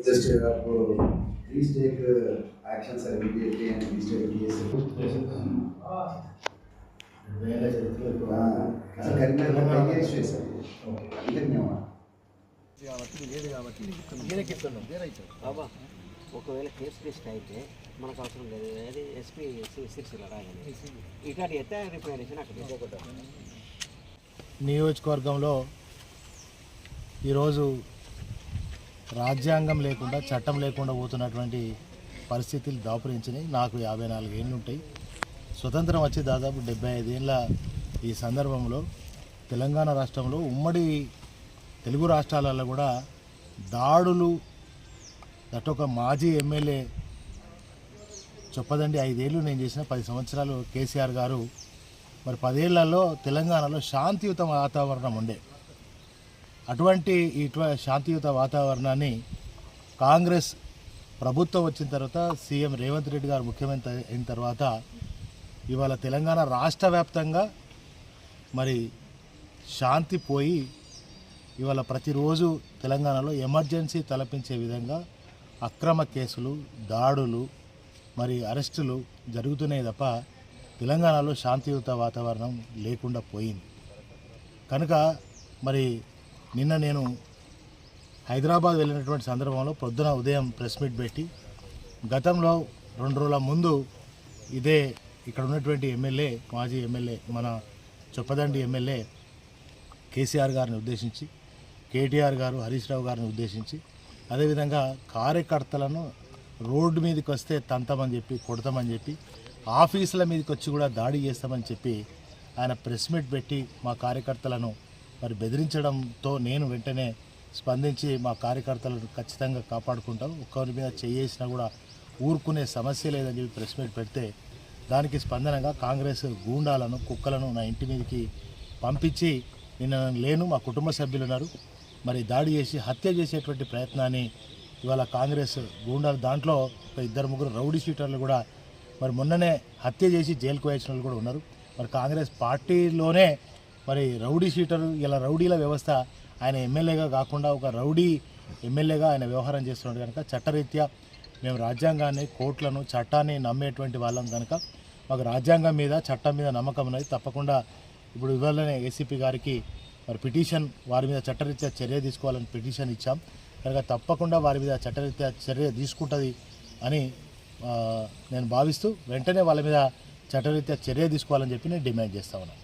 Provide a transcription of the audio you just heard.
just please take actions immediately and please take case. ఒకవేళ case list అయితే మనకు అవసరం లేదు. అది ఎస్పీ సిరిసిల్ల రాగానే ఇట్లాంటి ఎత్తే రిప్రజెంటేషన్ అక్కడ నియోజకవర్గంలో ఈరోజు రాజ్యాంగం లేకుండా చట్టం లేకుండా పోతున్నటువంటి పరిస్థితులు దాపురించినాయి. నాకు 54 ఏళ్ళు ఉంటాయి. స్వతంత్రం వచ్చి దాదాపు 75 ఏళ్ళ ఈ సందర్భంలో తెలంగాణ రాష్ట్రంలో ఉమ్మడి తెలుగు రాష్ట్రాలలో కూడా దాడులు ఒక మాజీ ఎమ్మెల్యే చెప్పదండి 5 ఏళ్ళు నేను చేసిన 10 సంవత్సరాలు కేసీఆర్ గారు మరి 10 ఏళ్లలో తెలంగాణలో శాంతియుత వాతావరణం ఉండే. అటువంటి శాంతియుత వాతావరణాన్ని కాంగ్రెస్ ప్రభుత్వం వచ్చిన తర్వాత సీఎం రేవంత్ రెడ్డి గారు ముఖ్యమంత్రి అయిన తర్వాత ఇవాళ తెలంగాణ రాష్ట్ర వ్యాప్తంగా మరి శాంతి పోయి ఇవాళ ప్రతిరోజు తెలంగాణలో ఎమర్జెన్సీ తలపించే విధంగా అక్రమ కేసులు, దాడులు, మరి అరెస్టులు జరుగుతున్నాయి తప్ప తెలంగాణలో శాంతియుత వాతావరణం లేకుండా పోయింది. కనుక మరి నిన్న నేను హైదరాబాద్ వెళ్ళినటువంటి సందర్భంలో పొద్దున ఉదయం ప్రెస్ మీట్ పెట్టి గతంలో 2 రోజుల ముందు ఇదే ఇక్కడ ఉన్నటువంటి ఎమ్మెల్యే మాజీ ఎమ్మెల్యే మన చొప్పదండి ఎమ్మెల్యే కేసీఆర్ గారిని ఉద్దేశించి, కేటీఆర్ గారు హరీష్ రావు గారిని ఉద్దేశించి, అదేవిధంగా కార్యకర్తలను రోడ్డు మీదకి వస్తే తంతామని చెప్పి కొడతామని చెప్పి ఆఫీసుల మీదకి వచ్చి కూడా దాడి చేస్తామని చెప్పి ఆయన ప్రెస్ మీట్ పెట్టి మా కార్యకర్తలను మరి బెదిరించడంతో నేను వెంటనే స్పందించి మా కార్యకర్తలను ఖచ్చితంగా కాపాడుకుంటాం, ఒక్కరి మీద చేసినా కూడా ఊరుకునే సమస్య లేదని చెప్పి ప్రెస్ మీట్ పెడితే దానికి స్పందనగా కాంగ్రెస్ గూండాలను కుక్కలను నా ఇంటి మీదకి పంపించి నిన్న లేను మా కుటుంబ సభ్యులు ఉన్నారు మరి దాడి చేసి హత్య చేసేటువంటి ప్రయత్నాన్ని ఇవాళ కాంగ్రెస్ గూండాలు దాంట్లో ఒక 2-3 రౌడీ షీటర్లు కూడా మరి మొన్ననే హత్య చేసి జైలుకు వేసిన వాళ్ళు కూడా ఉన్నారు. మరి కాంగ్రెస్ పార్టీలోనే మరి రౌడీ షీటరు ఇలా రౌడీల వ్యవస్థ ఆయన ఎమ్మెల్యేగా కాకుండా ఒక రౌడీ ఎమ్మెల్యేగా ఆయన వ్యవహారం చేస్తున్నాడు కనుక చట్టరీత్యా మేము రాజ్యాంగాన్ని, కోర్టులను, చట్టాన్ని నమ్మేటువంటి వాళ్ళం కనుక మాకు రాజ్యాంగం మీద చట్టం మీద నమ్మకం ఉన్నది. తప్పకుండా ఇప్పుడు ఇవాళనే ఏసీపీ గారికి మరి పిటిషన్ వారి మీద చట్టరీత్యా చర్య తీసుకోవాలని పిటిషన్ ఇచ్చాం కనుక తప్పకుండా వారి మీద చట్టరీత్యా చర్య తీసుకుంటుంది అని నేను భావిస్తూ వెంటనే వాళ్ళ మీద చట్టరీత్యా చర్య తీసుకోవాలని చెప్పి నేను డిమాండ్ చేస్తా ఉన్నాను.